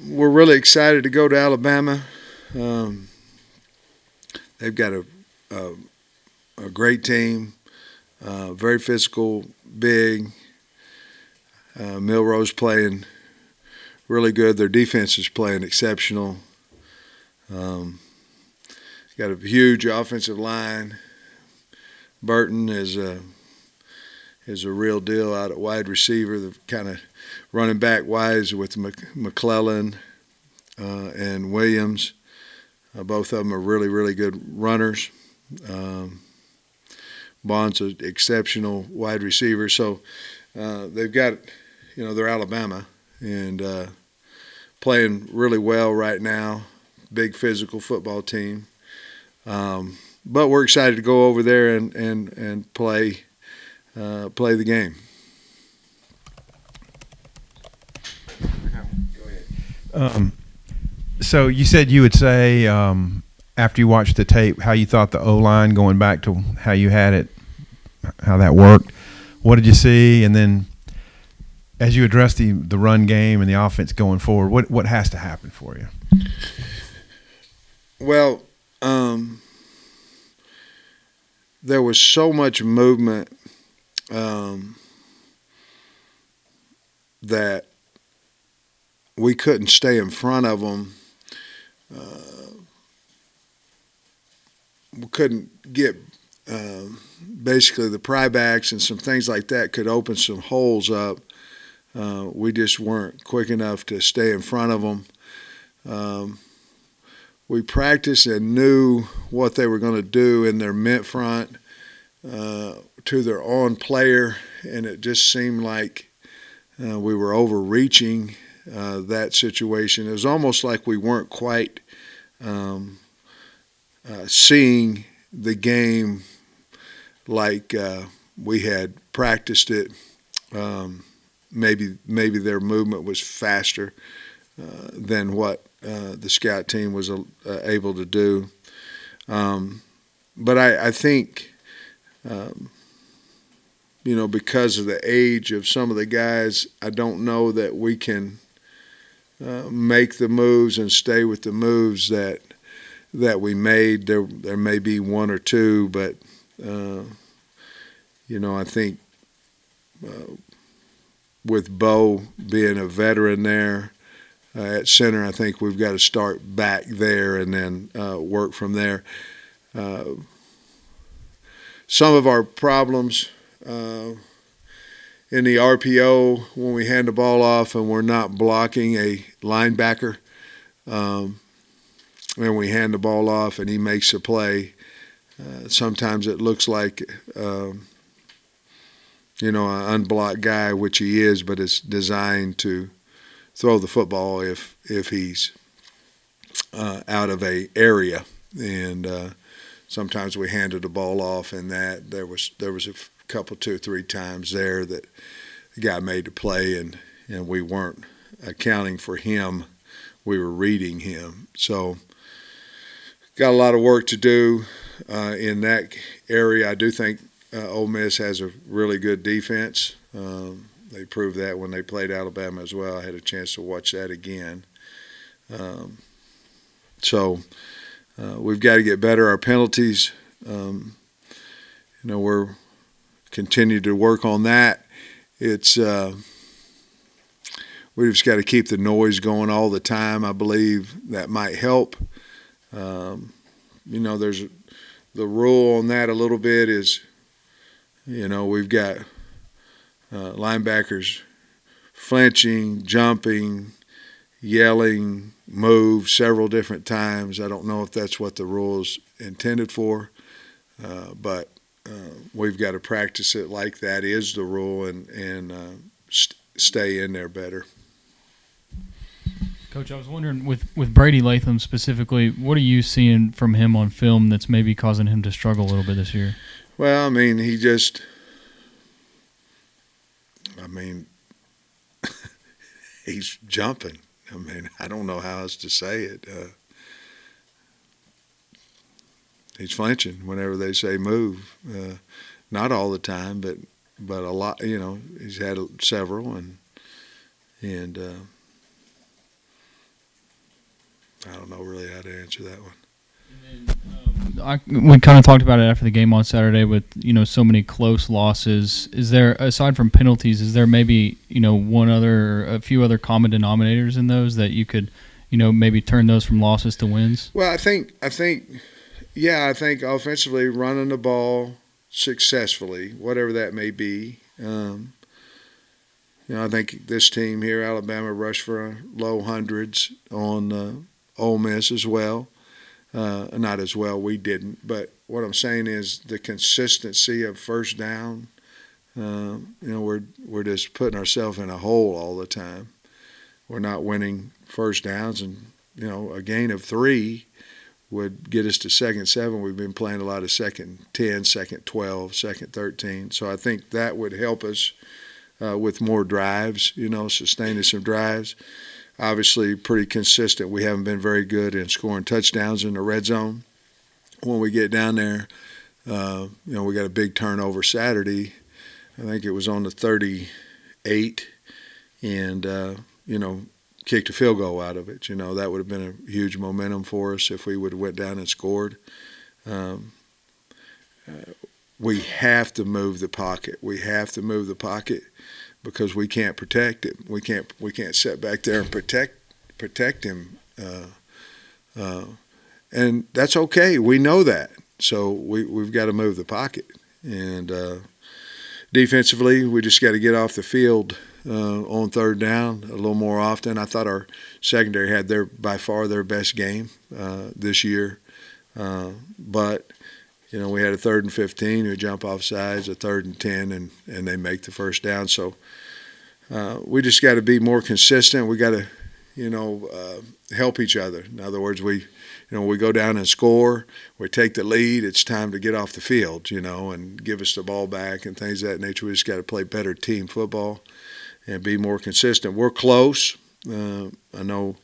we're really excited to go to Alabama. Um, they've got a, a great team, very physical, big. Milrose playing really good. Their defense is playing exceptional. Um, got a huge offensive line. Burton is a real deal out at wide receiver. The kind of running back wise with McClellan and Williams. Both of them are really, really good runners. Um, Bond's an exceptional wide receiver. So they've got, they're Alabama and playing really well right now. Big physical football team. But we're excited to go over there and play the game. Um, so you said you would say after you watched the tape how you thought the O-line going back to how you had it, how that worked. What did you see? And then as you address the run game and the offense going forward, what has to happen for you? Well, there was so much movement that we couldn't stay in front of them. We couldn't get basically the pry backs and some things like that could open some holes up. We just weren't quick enough to stay in front of them. We practiced and knew what they were going to do in their mid front to their on player, and it just seemed like we were overreaching that situation. It was almost like we weren't quite seeing the game like we had practiced it. Maybe their movement was faster than what the scout team was able to do. But I think, because of the age of some of the guys, I don't know that we can make the moves and stay with the moves that we made. There may be one or two, but I think with Bo being a veteran there at center, I think we've got to start back there and then work from there. Some of our problems in the RPO when we hand the ball off and we're not blocking a linebacker, and we hand the ball off and he makes a play, sometimes it looks like an unblocked guy, which he is, but it's designed to throw the football if he's out of a area. And sometimes we handed the ball off, and that there was a couple, 2 or 3 times there that the guy made the play, and we weren't accounting for him. We were reading him. So got a lot of work to do in that area. I do think Ole Miss has a really good defense. They proved that when they played Alabama as well. I had a chance to watch that again. So we've got to get better. Our penalties, we're continue to work on that. It's we just got to keep the noise going all the time. I believe that might help. There's the rule on that a little bit is, we've got linebackers flinching, jumping, yelling, move several different times. I don't know if that's what the rule is intended for, but we've got to practice it like that is the rule and stay in there better. Coach, I was wondering, with Brady Latham specifically, what are you seeing from him on film that's maybe causing him to struggle a little bit this year? Well, he's jumping. I don't know how else to say it. He's flinching whenever they say move. Not all the time, but a lot. He's had several, and I don't know really how to answer that one. We kind of talked about it after the game on Saturday with, so many close losses. Is there, aside from penalties, is there maybe, a few other common denominators in those that you could, maybe turn those from losses to wins? Well, I think offensively running the ball successfully, whatever that may be. I think this team here, Alabama, rushed for low hundreds on Ole Miss as well. Not as well, we didn't. But what I'm saying is the consistency of first down. We're just putting ourselves in a hole all the time. We're not winning first downs, and a gain of 3 would get us to 2nd 7. We've been playing a lot of 2nd 10, 2nd 12, 2nd 13. So I think that would help us with more drives. Sustaining some drives. Obviously, pretty consistent. We haven't been very good in scoring touchdowns in the red zone. When we get down there, we got a big turnover Saturday. I think it was on the 38, and kicked a field goal out of it. That would have been a huge momentum for us if we would have went down and scored. We have to move the pocket. We have to move the pocket because we can't protect it. We can't sit back there and protect him. And that's okay. We know that. So we've got to move the pocket. And defensively, we just got to get off the field on 3rd down a little more often. I thought our secondary had by far their best game this year. But we had a 3rd and 15, we jump off sides, a 3rd and 10, and they make the first down. So we just got to be more consistent. We got to, help each other. In other words, we go down and score, we take the lead, it's time to get off the field, and give us the ball back and things of that nature. We just got to play better team football and be more consistent. We're close. I know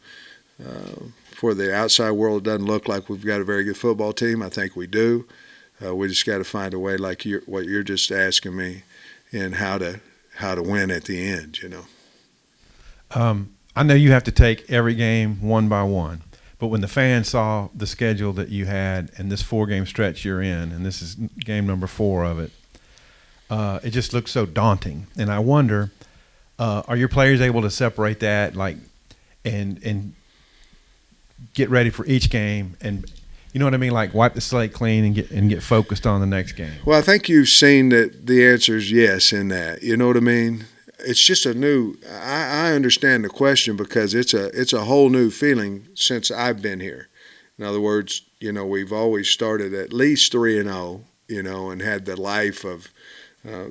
for the outside world, it doesn't look like we've got a very good football team. I think we do. We just got to find a way, like what you're just asking me, and how to win at the end. I know you have to take every game one by one, but when the fans saw the schedule that you had and this 4-game stretch you're in, and this is game number 4 of it, it just looks so daunting. And I wonder, are your players able to separate that, and get ready for each game, and you know what I mean, like wipe the slate clean and get focused on the next game? Well, I think you've seen that the answer is yes in that. You know what I mean? It's just a new. I understand the question because it's a whole new feeling since I've been here. In other words, we've always started at least 3-0, and had the life of,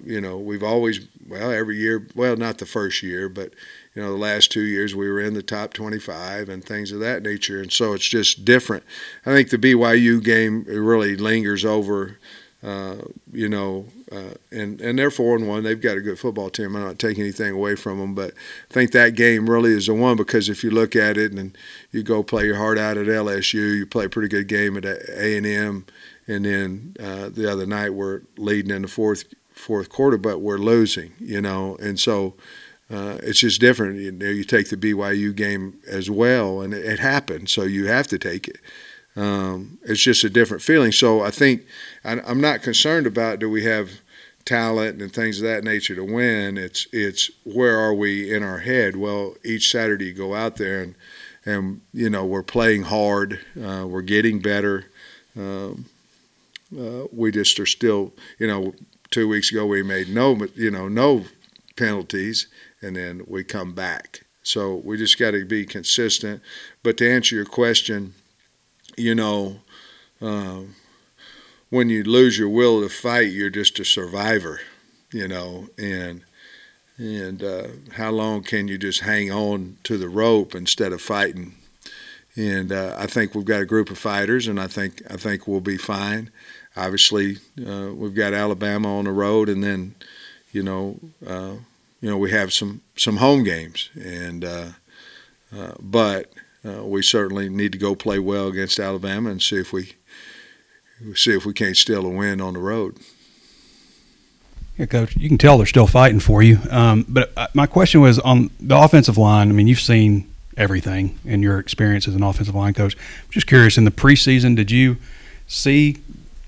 we've always, every year, not the first year, but the last 2 years we were in the top 25 and things of that nature, and so it's just different. I think the BYU game really lingers over, and they're 4-1. They've got a good football team. I'm not taking anything away from them, but I think that game really is the one because if you look at it and you go play your heart out at LSU, you play a pretty good game at A&M, and then the other night we're leading in the fourth quarter, but we're losing, and so. It's just different. You take the BYU game as well, and it happened, so you have to take it. It's just a different feeling. So I think I'm not concerned about do we have talent and things of that nature to win. It's where are we in our head? Well, each Saturday you go out there and we're playing hard. We're getting better. We just are still 2 weeks ago we made no penalties. And then we come back. So we just got to be consistent. But to answer your question, when you lose your will to fight, you're just a survivor, and how long can you just hang on to the rope instead of fighting? And I think we've got a group of fighters, and I think we'll be fine. Obviously, we've got Alabama on the road, and then, we have some home games, but we certainly need to go play well against Alabama and see if we can't steal a win on the road. Yeah, Coach, you can tell they're still fighting for you. But my question was on the offensive line. I mean, you've seen everything in your experience as an offensive line coach. I'm just curious, in the preseason, did you see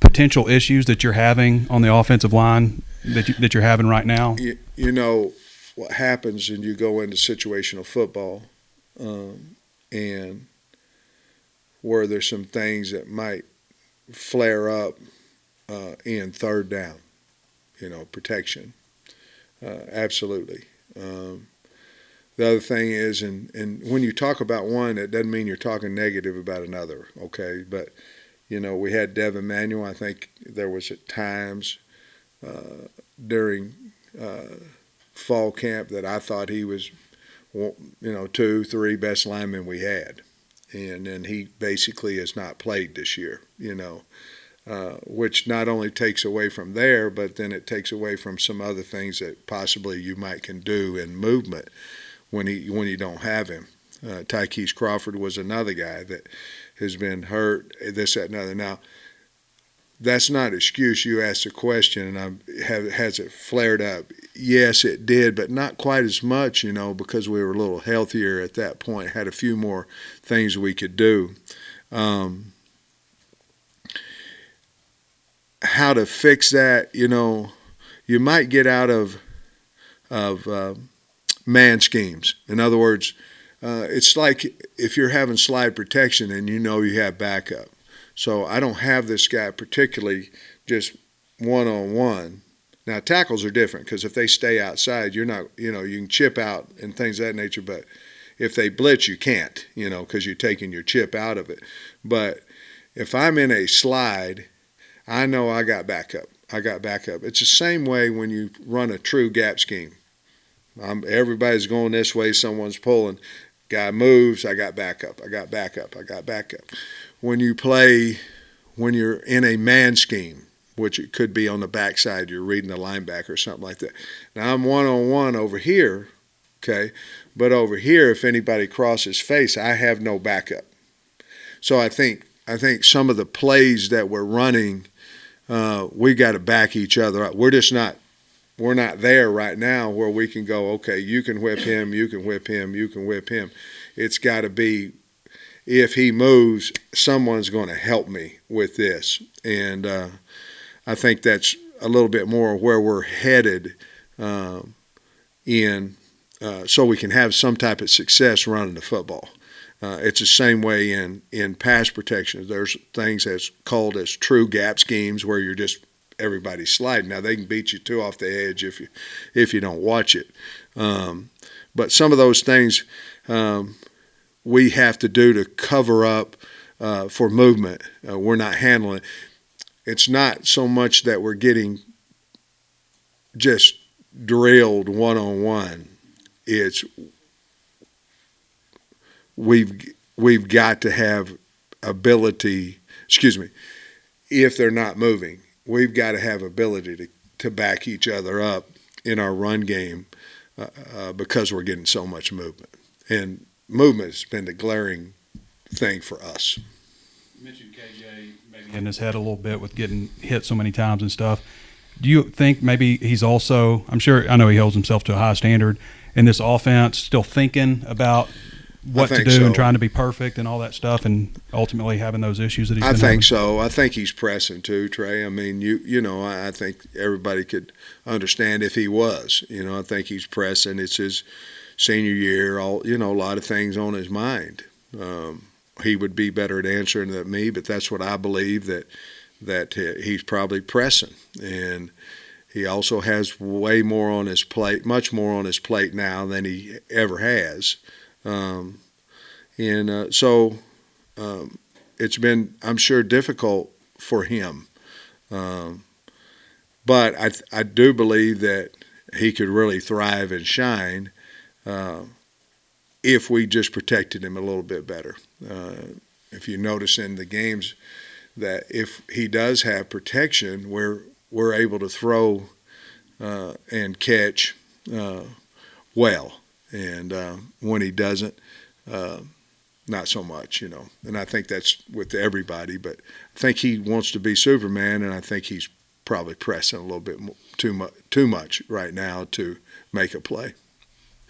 potential issues that you're having on the offensive line that you're having right now? You know what happens, and you go into situational football, and where there's some things that might flare up in third down, protection. Absolutely. The other thing is, and when you talk about one, it doesn't mean you're talking negative about another, okay? But, we had Devin Manuel. I think there was at times during fall camp that I thought he was, 2, 3 best linemen we had. And then he basically has not played this year, which not only takes away from there, but then it takes away from some other things that possibly you might can do in movement when you don't have him. Tykees Crawford was another guy that has been hurt, this, that, and other. Now, that's not an excuse. You asked a question, and has it flared up? Yes, it did, but not quite as much, because we were a little healthier at that point, had a few more things we could do. How to fix that, you might get out of man schemes. In other words, it's like if you're having slide protection and you have backup. So I don't have this guy particularly just one-on-one. Now, tackles are different because if they stay outside, you're not, you can chip out and things of that nature. But if they blitz, you can't, because you're taking your chip out of it. But if I'm in a slide, I know I got backup. It's the same way when you run a true gap scheme. Everybody's going this way, someone's pulling. Guy moves, I got backup. When you're in a man scheme, which it could be on the backside, you're reading the linebacker or something like that. Now I'm one-on-one over here, okay? But over here, if anybody crosses face, I have no backup. So I think some of the plays that we're running, we got to back each other up. We're not there right now where we can go, okay, you can whip him, you can whip him, you can whip him. It's got to be, if he moves, someone's going to help me with this. And I think that's a little bit more where we're headed so we can have some type of success running the football. It's the same way in pass protection. There's things that's called as true gap schemes where you're just everybody's sliding. Now, they can beat you too off the edge if you don't watch it. But some of those things we have to do to cover up for movement. We're not handling it. It's not so much that we're getting just drilled one-on-one. It's we've got to have ability, if they're not moving, we've got to have ability to back each other up in our run game because we're getting so much movement. And movement has been the glaring thing for us. You mentioned KJ maybe in his head a little bit with getting hit so many times and stuff. Do you think maybe he's also, I know he holds himself to a high standard in this offense, still thinking about what to do and trying to be perfect and all that stuff, and ultimately having those issues that he's been having? I think so. I think he's pressing too, Trey. I mean, I think everybody could understand if he was. I think he's pressing. It's his senior year. A lot of things on his mind. He would be better at answering than me, but that's what I believe, that he's probably pressing. And he also has way more on his plate, much more on his plate now than he ever has. So it's been, I'm sure, difficult for him. But I do believe that he could really thrive and shine if we just protected him a little bit better. If you notice in the games that if he does have protection, we're able to throw and catch well. And when he doesn't, not so much, And I think that's with everybody. But I think he wants to be Superman, and I think he's probably pressing a little bit too much right now to make a play.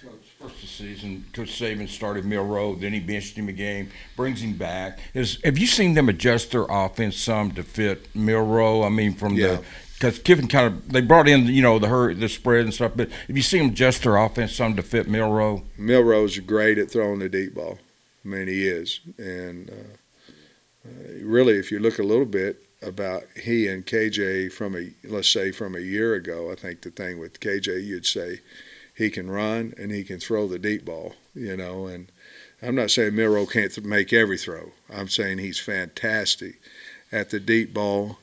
Coach, first of the season, Coach Saban started Milroe, then he benched him a game, brings him back. Have you seen them adjust their offense some to fit Milroe? I mean, Yeah. because Kiffin they brought in the spread and stuff, but have you seen them adjust their offense some to fit Milroe? Milroe's great at throwing the deep ball. I mean, he is. And really, if you look a little bit about he and KJ let's say from a year ago, I think the thing with KJ, you'd say he can run and he can throw the deep ball, and I'm not saying Milroe can't make every throw. I'm saying he's fantastic at the deep ball.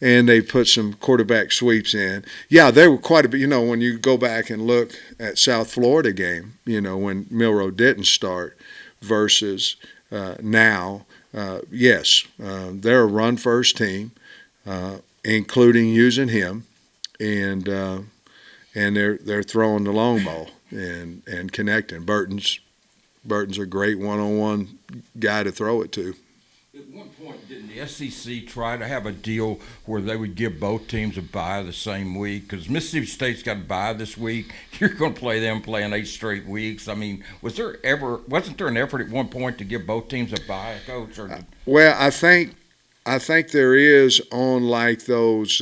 And they put some quarterback sweeps in. Yeah, they were quite a bit. When you go back and look at South Florida game, when Milroe didn't start versus now, yes, they're a run-first team, including using him, and they're throwing the long ball and connecting. Burton's a great one-on-one guy to throw it to. At one point, didn't the SEC try to have a deal where they would give both teams a bye the same week? Because Mississippi State's got a bye this week. You're going to play them playing 8 straight weeks. I mean, wasn't there an effort at one point to give both teams a bye, Coach? Well, I think there is on like those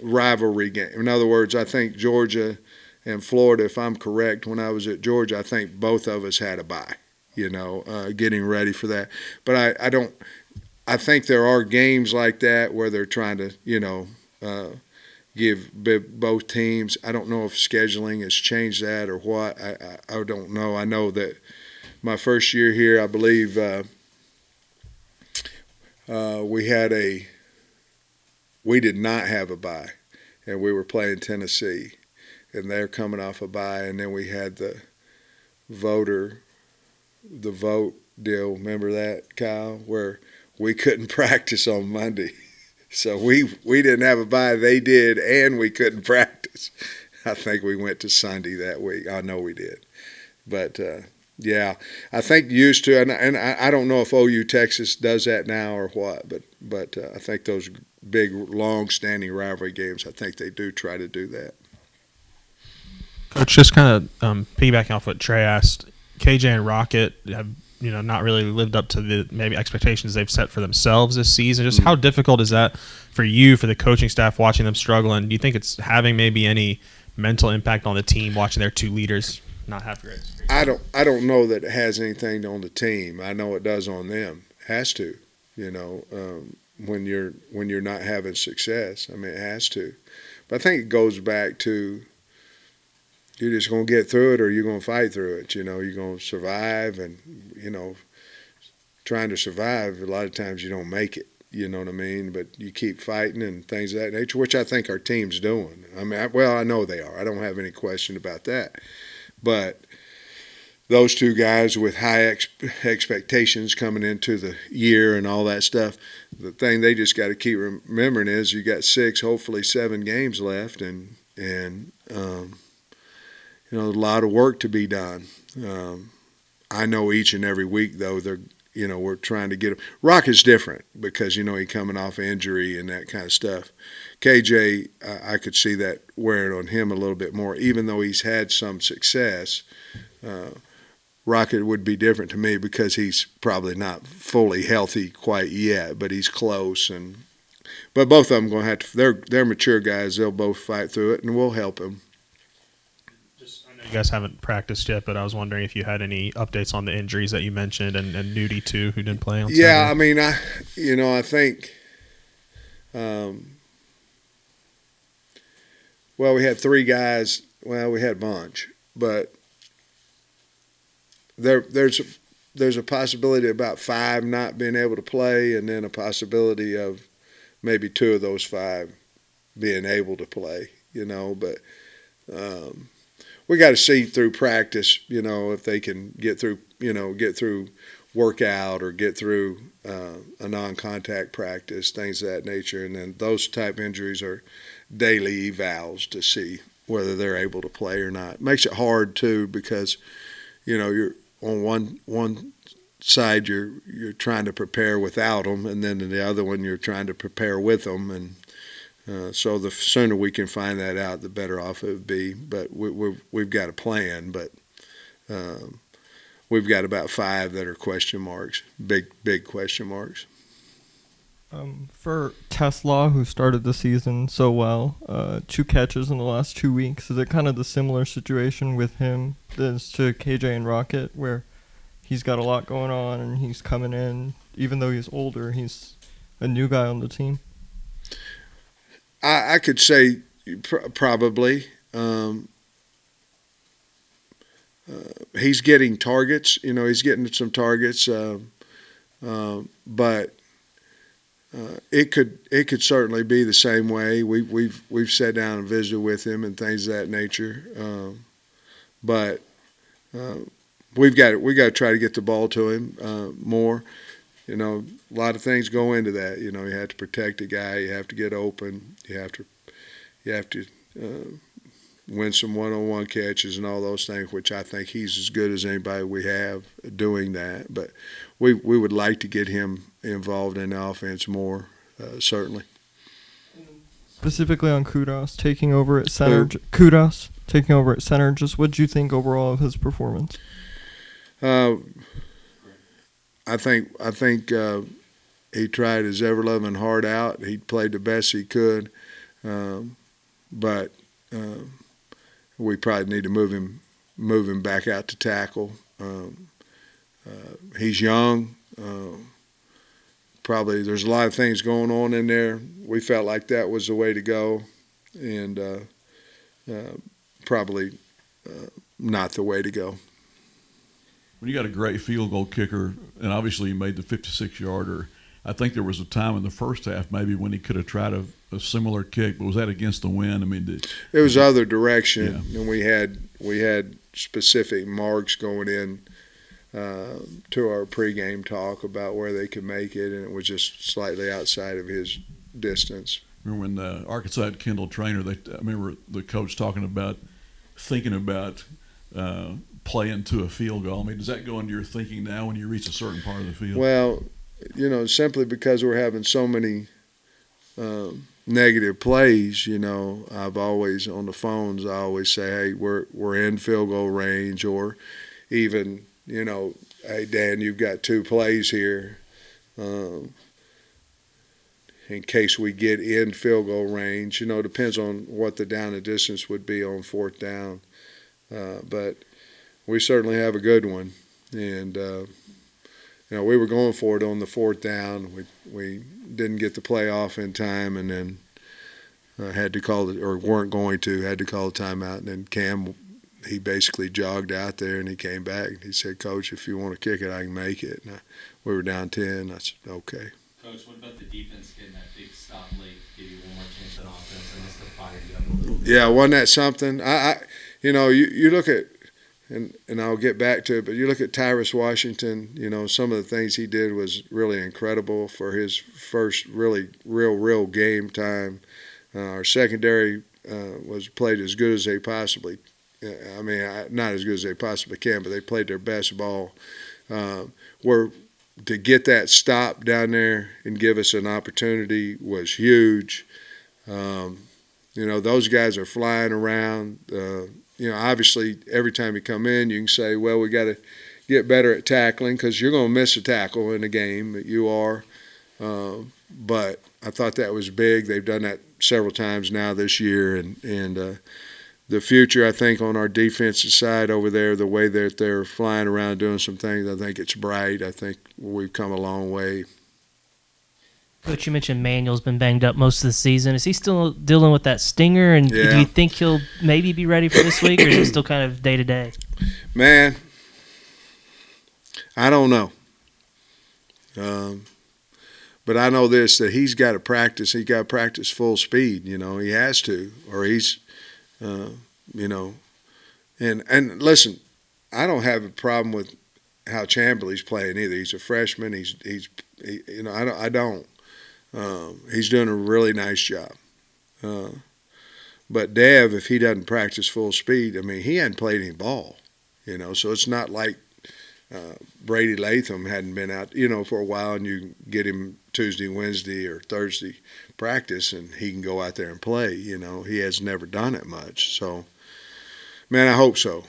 rivalry games. In other words, I think Georgia and Florida, if I'm correct, when I was at Georgia, I think both of us had a bye. Getting ready for that. But I think there are games like that where they're trying to, give both teams. I don't know if scheduling has changed that or what. I don't know. I know that my first year here, I believe we did not have a bye, and we were playing Tennessee, and they're coming off a bye, and then we had the vote deal. Remember that, Kyle, where we couldn't practice on Monday. So we didn't have a bye. They did, and we couldn't practice. I think we went to Sunday that week. I know we did. But, yeah, I think used to, and I don't know if OU Texas does that now or what, but I think those big, long-standing rivalry games, I think they do try to do that. Coach, just kind of piggybacking off what Trey asked, KJ and Rocket have not really lived up to the maybe expectations they've set for themselves this season. Just how difficult is that for you, for the coaching staff, watching them struggle? And do you think it's having maybe any mental impact on the team watching their two leaders not have great? I don't know that it has anything on the team. I know it does on them. It has to, when you're not having success. I mean, it has to. But I think it goes back to you're just going to get through it or you're going to fight through it. You're going to survive, and, trying to survive, a lot of times you don't make it. You know what I mean? But you keep fighting and things of that nature, which I think our team's doing. I mean, I know they are. I don't have any question about that. But those two guys with high expectations coming into the year and all that stuff, the thing they just got to keep remembering is you got 6, hopefully 7 games left, and a lot of work to be done. I know each and every week, though, we're trying to get him. Rocket's different because, he coming off injury and that kind of stuff. KJ, I could see that wearing on him a little bit more, even though he's had some success. Rocket would be different to me because he's probably not fully healthy quite yet, but he's close. But both of them going to have to. They're mature guys. They'll both fight through it, and we'll help them. I know you guys haven't practiced yet, but I was wondering if you had any updates on the injuries that you mentioned, and Nudie too, who didn't play on Saturday. Yeah, I mean, I think. Well, we had 3 guys. Well, we had a bunch, but there's a possibility of about 5 not being able to play, and then a possibility of maybe 2 of those 5 being able to play. But we got to see through practice. If they can get through workout or get through a non-contact practice, things of that nature, and then those type injuries are daily evals to see whether they're able to play or not. It makes it hard too because you're on one side you're trying to prepare without them, and then in the other one you're trying to prepare with them, and So the sooner we can find that out, the better off it would be. But we've got a plan, but we've got about 5 that are question marks, big question marks. For Tesla, who started the season so well, 2 catches in the last 2 weeks, is it kind of the similar situation with him as to KJ and Rocket, where he's got a lot going on and he's coming in, even though he's older, he's a new guy on the team? I could say probably. He's getting targets. He's getting some targets, but it could certainly be the same way. We've sat down and visited with him and things of that nature. But we got to try to get the ball to him more. A lot of things go into that. You have to protect the guy. You have to get open. You have to win some one-on-one catches and all those things, which I think he's as good as anybody we have doing that. But we would like to get him involved in the offense more, certainly. Specifically on Kudos taking over at center. Kudos taking over at center. Just what do you think overall of his performance? I think he tried his ever-loving heart out. He played the best he could, but we probably need to move him back out to tackle. He's young. Probably there's a lot of things going on in there. We felt like that was the way to go, and probably not the way to go. When you got a great field goal kicker, and obviously he made the 56-yarder, I think there was a time in the first half maybe when he could have tried a similar kick, but was that against the wind? I mean, it was other direction, yeah. And we had specific marks going in to our pregame talk about where they could make it, and it was just slightly outside of his distance. Remember when Arkansas had Kendall Trainer? I remember the coach thinking about playing to a field goal. I mean, does that go into your thinking now when you reach a certain part of the field? Well, simply because we're having so many negative plays, I've always, on the phones, I always say, hey, we're in field goal range, or even, hey, Dan, you've got 2 plays here in case we get in field goal range. It depends on what the down and distance would be on 4th down. But we certainly have a good one. And, we were going for it on the 4th down. We didn't get the play off in time, and then had to call it, or weren't going to, had to call a timeout. And then Cam, he basically jogged out there, and he came back. He said, Coach, if you want to kick it, I can make it. And we were down 10. I said, okay. Coach, what about the defense getting that big stop late, give you one more chance at offense? I guess to fire you up a little bit. Yeah, wasn't that something? You look at, and I'll get back to it, but you look at Tyrus Washington, some of the things he did was really incredible for his first really real game time. Our secondary was played as good as they possibly, not as good as they possibly can, but they played their best ball. To get that stop down there and give us an opportunity was huge. Those guys are flying around. Obviously, every time you come in, you can say, well, we got to get better at tackling because you're going to miss a tackle in a game. You are. But I thought that was big. They've done that several times now this year. And the future, I think, on our defensive side over there, the way that they're flying around doing some things, I think it's bright. I think we've come a long way. Coach, you mentioned Manuel's been banged up most of the season. Is he still dealing with that stinger? And Yeah. do you think he'll maybe be ready for this week, or is it still kind of day-to-day? Man, I don't know. But I know this, that he's got to practice. He's got to practice full speed. He has to, or he's, and listen, I don't have a problem with how Chamberlain's playing either. He's a freshman. I don't. He's doing a really nice job. But Dev, if he doesn't practice full speed, he hadn't played any ball, so it's not like Brady Latham hadn't been out, for a while, and you get him Tuesday, Wednesday, or Thursday practice, and he can go out there and play. He has never done it much. So, man, I hope so.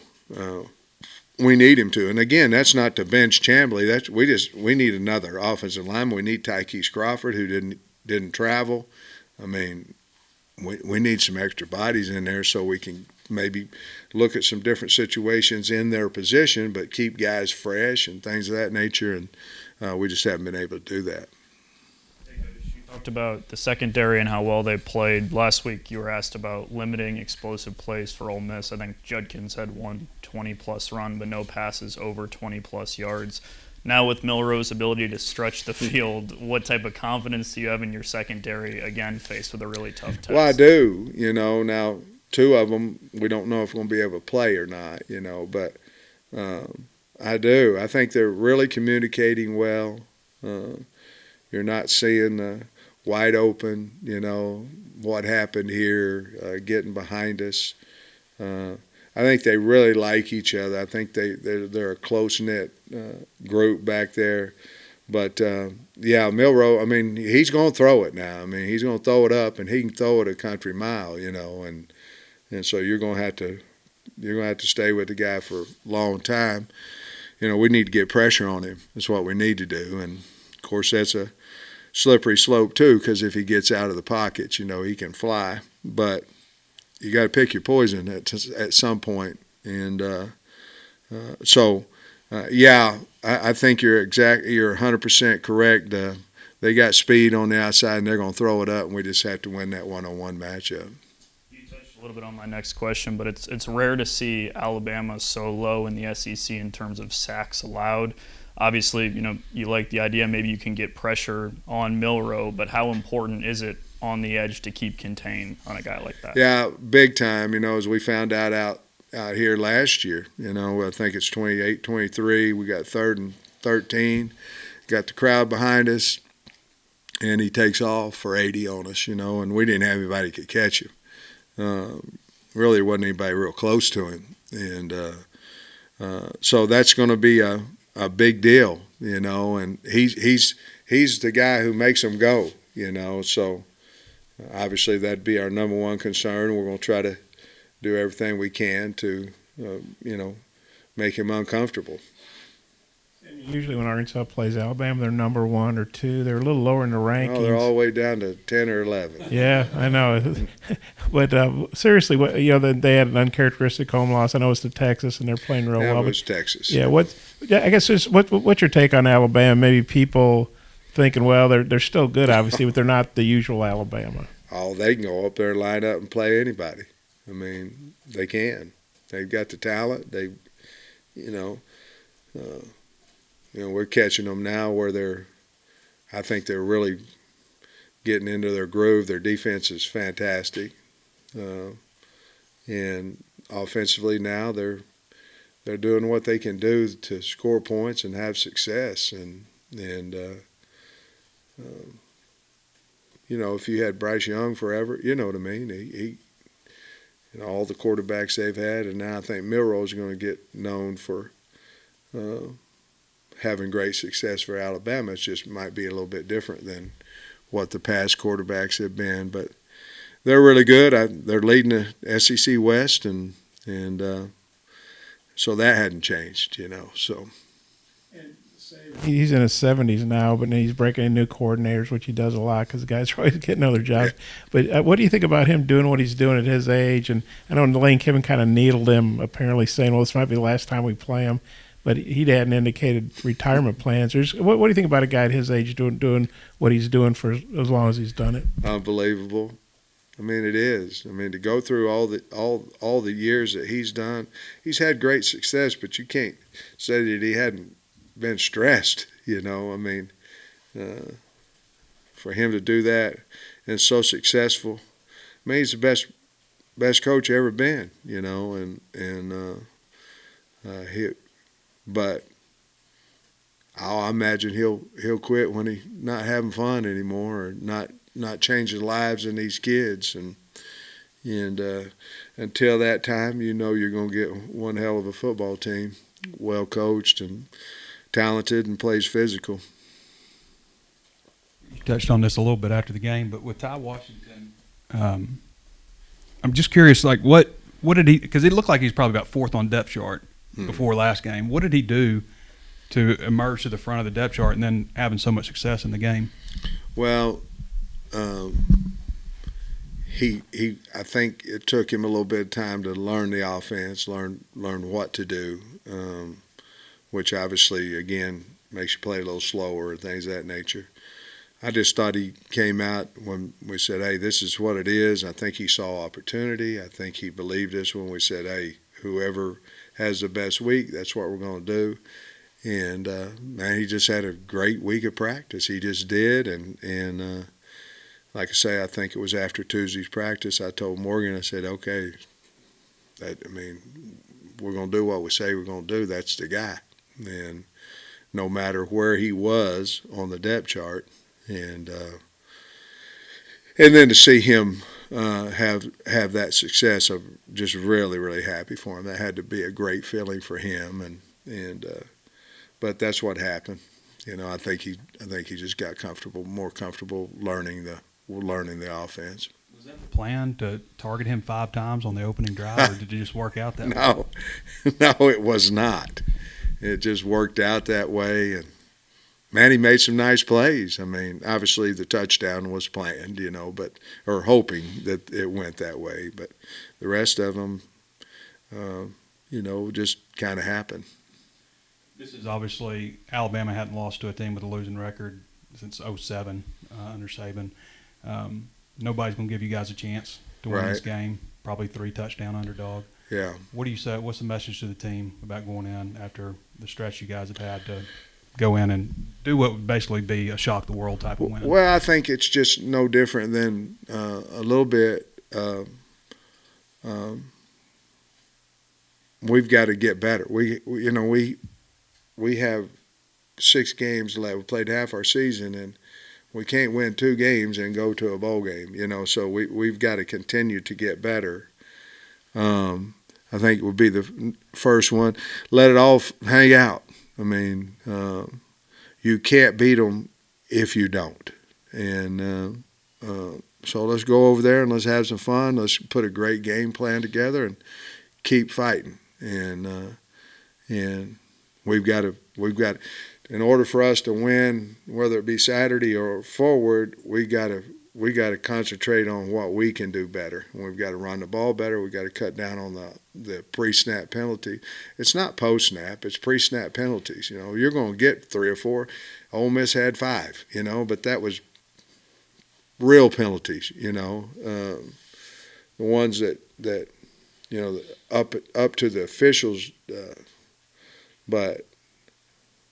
We need him to. And again, that's not to bench Chamblee. We need another offensive lineman. We need Tykees Crawford, who didn't travel. I mean, we need some extra bodies in there so we can maybe look at some different situations in their position, but keep guys fresh and things of that nature. And we just haven't been able to do that. You talked about the secondary and how well they played. Last week you were asked about limiting explosive plays for Ole Miss. I think Judkins had one 20-plus run, but no passes over 20-plus yards. Now with Milroe's ability to stretch the field, what type of confidence do you have in your secondary, again, faced with a really tough test? Well, I do. Now two of them, we don't know if we're going to be able to play or not, but I do. I think they're really communicating well. You're not seeing the wide open, what happened here, getting behind us. I think they really like each other. I think they're a close-knit group back there. But, Milroe, I mean, he's going to throw it now. I mean, he's going to throw it up, and he can throw it a country mile, and so you're going to have to stay with the guy for a long time. We need to get pressure on him. That's what we need to do. And, of course, that's a slippery slope, too, because if he gets out of the pockets, he can fly. But you got to pick your poison at some point. And I think you're 100% correct. They got speed on the outside, and they're going to throw it up, and we just have to win that one-on-one matchup. You touched a little bit on my next question, but it's rare to see Alabama so low in the SEC in terms of sacks allowed. Obviously, you like the idea maybe you can get pressure on Milroe, but how important is it on the edge to keep contained on a guy like that? Yeah, big time. As we found out here last year, I think it's 28-23. We got 3rd and 13. Got the crowd behind us, and he takes off for 80 on us, and we didn't have anybody who could catch him. Really wasn't anybody real close to him. And so that's going to be a big deal, and he's the guy who makes them go, so obviously that'd be our number one concern. We're going to try to do everything we can to, make him uncomfortable. Usually when Arkansas plays Alabama, they're number 1 or 2. They're a little lower in the rankings. Oh, they're all the way down to 10 or 11. Yeah, I know. But seriously, they had an uncharacteristic home loss. I know it's to Texas, and they're playing real well. It was Texas. Yeah, I guess what's your take on Alabama? Maybe people thinking, well, they're still good, obviously, but they're not the usual Alabama. Oh, they can go up there and line up and play anybody. I mean, they can. They've got the talent. We're catching them now where I think they're really getting into their groove. Their defense is fantastic. And offensively now they're doing what they can do to score points and have success. And if you had Bryce Young forever, you know what I mean? He all the quarterbacks they've had, and now I think Milroe's going to get known for having great success for Alabama. It just might be a little bit different than what the past quarterbacks have been, but they're really good. They're leading the SEC West, and so that hadn't changed, So he's in his 70s now, but he's breaking in new coordinators, which he does a lot because the guys are always getting other jobs. But what do you think about him doing what he's doing at his age? And I know Lane Kiffin kind of needled him, apparently saying, well, this might be the last time we play him. But he hadn't indicated retirement plans. What do you think about a guy at his age doing what he's doing for as long as he's done it? Unbelievable. I mean, it is. I mean, to go through all the years that he's done, he's had great success, but you can't say that he hadn't been stressed, I mean, for him to do that and so successful. I mean, he's the best coach ever been, but I imagine he'll quit when he's not having fun anymore, or not changing lives in these kids, and until that time, you're going to get one hell of a football team, well coached and talented and plays physical. You touched on this a little bit after the game, but with Ty Washington, I'm just curious, like what did he? Because it looked like he's probably about fourth on depth chart before last game. What did he do to emerge to the front of the depth chart and then having so much success in the game? Well, he I think it took him a little bit of time to learn the offense, learn what to do, which obviously again makes you play a little slower and things of that nature. I just thought he came out when we said, hey, this is what it is. I think he saw opportunity. I think he believed us when we said, hey, whoever has the best week, that's what we're going to do. And, man, he just had a great week of practice. He just did. And like I say, I think it was after Tuesday's practice, I told Morgan, I said, okay, we're going to do what we say we're going to do. That's the guy. And no matter where he was on the depth chart, and then to see him have that success, I'm just really, really happy for him. That had to be a great feeling for him, but that's what happened. I think he just got more comfortable learning the offense. Was that the plan to target him 5 times on the opening drive, or did it just work out that way? No, it was not. It just worked out that way, and man, he made some nice plays. I mean, obviously the touchdown was planned, or hoping that it went that way. But the rest of them, just kind of happened. This is obviously Alabama hadn't lost to a team with a losing record since 2007 under Saban. Nobody's going to give you guys a chance to win this game. Probably 3 touchdown underdog. Yeah. What do you say? What's the message to the team about going in after the stretch you guys have had to go in and do what would basically be a shock the world type of win? Well, I think it's just no different than a little bit. We've got to get better. We have 6 games left. We played half our season, and we can't win 2 games and go to a bowl game. So we've got to continue to get better. I think it would be the first one. Let it all hang out. I mean, you can't beat them if you don't. And so let's go over there and let's have some fun. Let's put a great game plan together and keep fighting. And we've got, in order for us to win, whether it be Saturday or forward, we got to concentrate on what we can do better. We've got to run the ball better. We've got to cut down on the pre-snap penalty. It's not post-snap. It's pre-snap penalties. You're going to get 3 or 4. Ole Miss had 5, but that was real penalties, the ones that up to the officials. But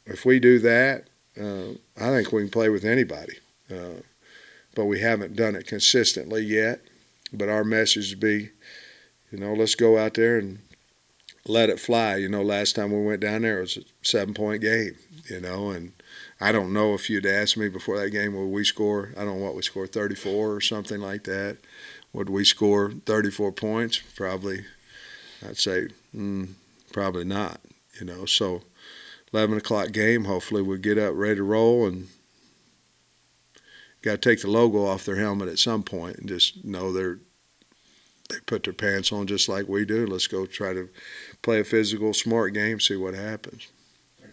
if we do that, I think we can play with anybody. But we haven't done it consistently yet. But our message would be, let's go out there and let it fly. Last time we went down there, it was a 7-point game, and I don't know if you'd asked me before that game, would we score, I don't know what we scored, 34 or something like that. Would we score 34 points? Probably, I'd say probably not, So 11 o'clock game, hopefully we'll get up ready to roll, and got to take the logo off their helmet at some point and just know they put their pants on just like we do. Let's go try to play a physical, smart game, see what happens.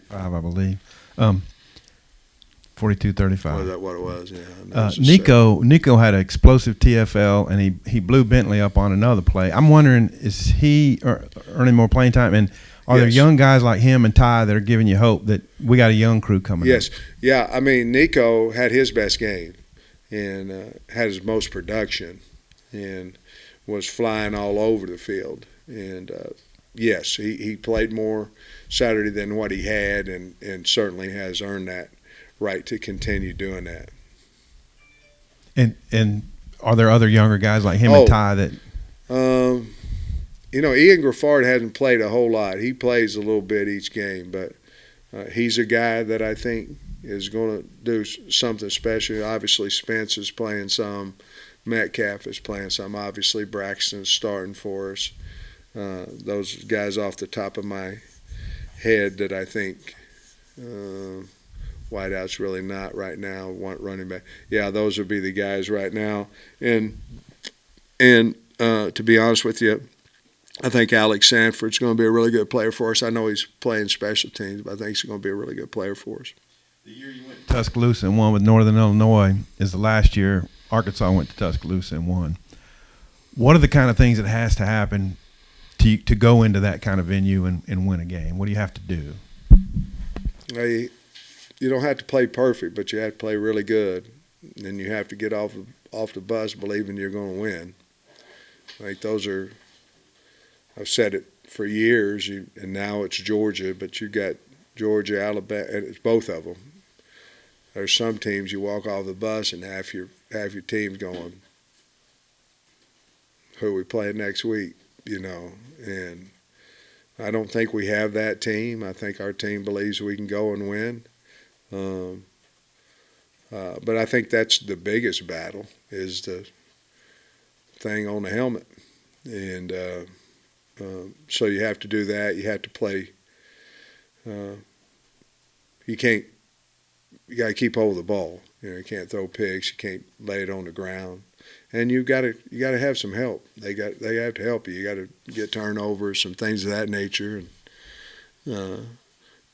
5, I believe. 42-35. Was that what it was? Yeah. Nico had an explosive TFL, and he blew Bentley up on another play. I'm wondering, is he earning more playing time? And are there young guys like him and Ty that are giving you hope that we got a young crew coming Yes. up? Yeah, I mean, Nico had his best game and had his most production and was flying all over the field. And, yes, he played more Saturday than what he had and certainly has earned that right to continue doing that. And are there other younger guys like him and Ty that Ian Griffard hasn't played a whole lot. He plays a little bit each game, but he's a guy that I think is going to do something special. Obviously, Spence is playing some. Metcalf is playing some. Obviously, Braxton's starting for us. Those guys off the top of my head that I think wideout's really not right now. Want running back? Yeah, those would be the guys right now. And to be honest with you, I think Alex Sanford's going to be a really good player for us. I know he's playing special teams, but I think he's going to be a really good player for us. The year you went to Tuscaloosa and won with Northern Illinois is the last year Arkansas went to Tuscaloosa and won. What are the kind of things that has to happen to go into that kind of venue and win a game? What do you have to do? You don't have to play perfect, but you have to play really good. And you have to get off the bus believing you're going to win. I think those are – I've said it for years, and now it's Georgia, but you got Georgia, Alabama, and it's both of them. There's some teams you walk off the bus and half your team's going, who are we playing next week, and I don't think we have that team. I think our team believes we can go and win. But I think that's the biggest battle is the thing on the helmet. And so you have to do that. You have to play. You got to keep hold of the ball. You can't throw picks. You can't lay it on the ground. And you got to have some help. They have to help you. You got to get turnovers, some things of that nature, and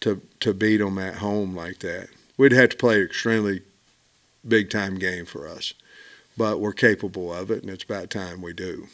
to beat them at home like that. We'd have to play an extremely big time game for us, but we're capable of it, and it's about time we do.